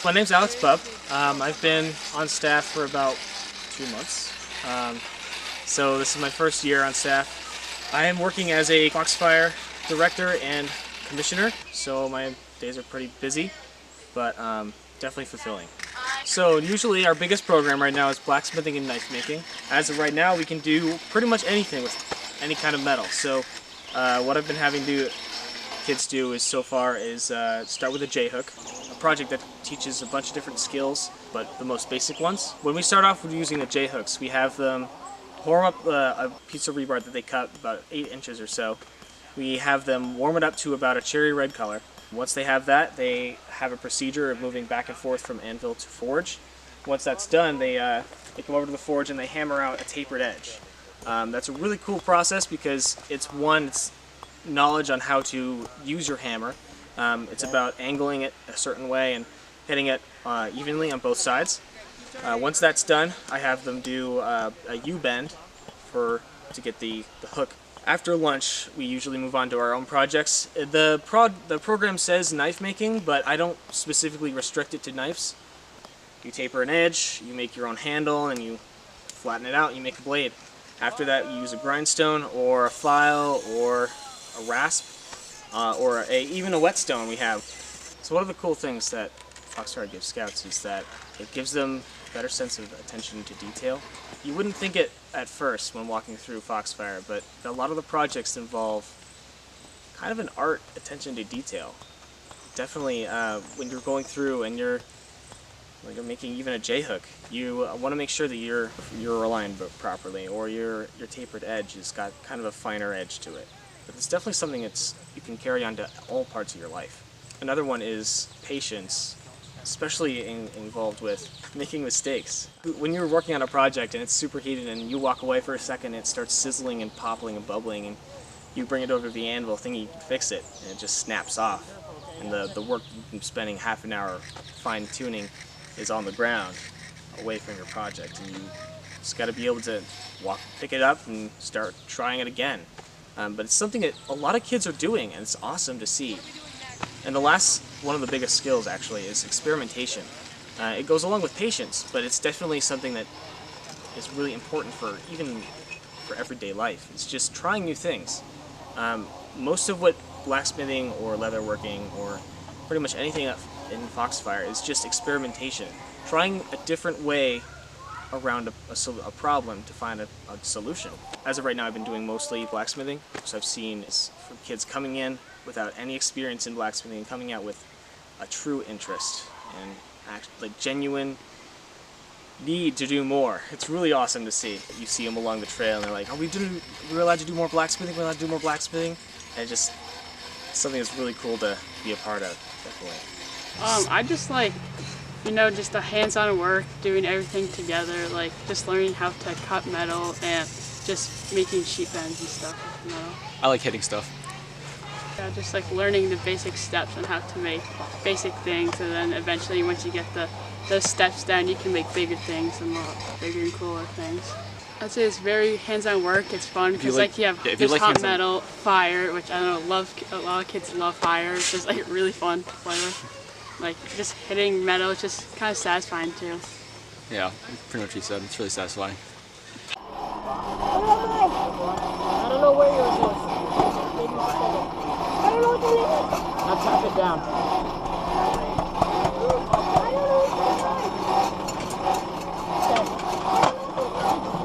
My name's Alex Bubb. I've been on staff for about 2 months. So this is my first year on staff. I am working as a Foxfire director and commissioner, so my days are pretty busy, but definitely fulfilling. So usually our biggest program right now is blacksmithing and knife making. As of right now, we can do pretty much anything with any kind of metal. So what I've been having kids do is so far is start with a J-hook, a project that teaches a bunch of different skills, but the most basic ones. When we start off with using the J-hooks, we have them warm up a piece of rebar that they cut about 8 inches or so. We have them warm it up to about a cherry red color. Once they have that, they have a procedure of moving back and forth from anvil to forge. Once that's done, they come over to the forge and they hammer out a tapered edge. That's a really cool process because it's knowledge on how to use your hammer. It's about angling it a certain way and hitting it evenly on both sides. Once that's done, I have them do a U-bend to get the hook. After lunch, we usually move on to our own projects. The program says knife making, but I don't specifically restrict it to knives. You taper an edge, you make your own handle, and you flatten it out, and you make a blade. After that, you use a grindstone or a file or a rasp or even a whetstone we have. So one of the cool things that Foxfire gives scouts is that it gives them a better sense of attention to detail. You wouldn't think it at first when walking through Foxfire, but a lot of the projects involve kind of an art attention to detail. Definitely when you're going through and you're making even a J-hook, you want to make sure that you're aligned properly, or your tapered edge has got kind of a finer edge to it. But it's definitely something you can carry on to all parts of your life. Another one is patience, especially involved with making mistakes. When you're working on a project and it's super heated and you walk away for a second, it starts sizzling and popping and bubbling, and you bring it over to the anvil thinking you can fix it, and it just snaps off. And the work you've been spending half an hour fine-tuning is on the ground, away from your project, and you just got to be able to pick it up and start trying it again. But it's something that a lot of kids are doing, and it's awesome to see. And one of the biggest skills actually is experimentation. It goes along with patience, but it's definitely something that is really important for everyday life. It's just trying new things. Most of what blacksmithing or leatherworking or pretty much anything in Foxfire is just experimentation. Trying a different way around a problem to find a solution. As of right now, I've been doing mostly blacksmithing, so I've seen from kids coming in without any experience in blacksmithing and coming out with a true interest and genuine need to do more. It's really awesome to see. You see them along the trail and they're like, we're allowed to do more blacksmithing, we're allowed to do more blacksmithing. And it's something that's really cool to be a part of, definitely. I just just the hands-on work, doing everything together, just learning how to cut metal and just making sheet bends and stuff with metal. I like hitting stuff. Yeah, just learning the basic steps on how to make basic things, and then eventually once you get those steps down, you can make bigger things and a lot bigger and cooler things. I'd say it's very hands-on work. It's fun because you have hot metal, fire, which I don't know, a lot of kids love fire. It's just really fun to play with. Just hitting metal is just kind of satisfying too. Yeah, pretty much what you said. It's really satisfying. I don't know where you're going. I don't know what to do. Now tap it down.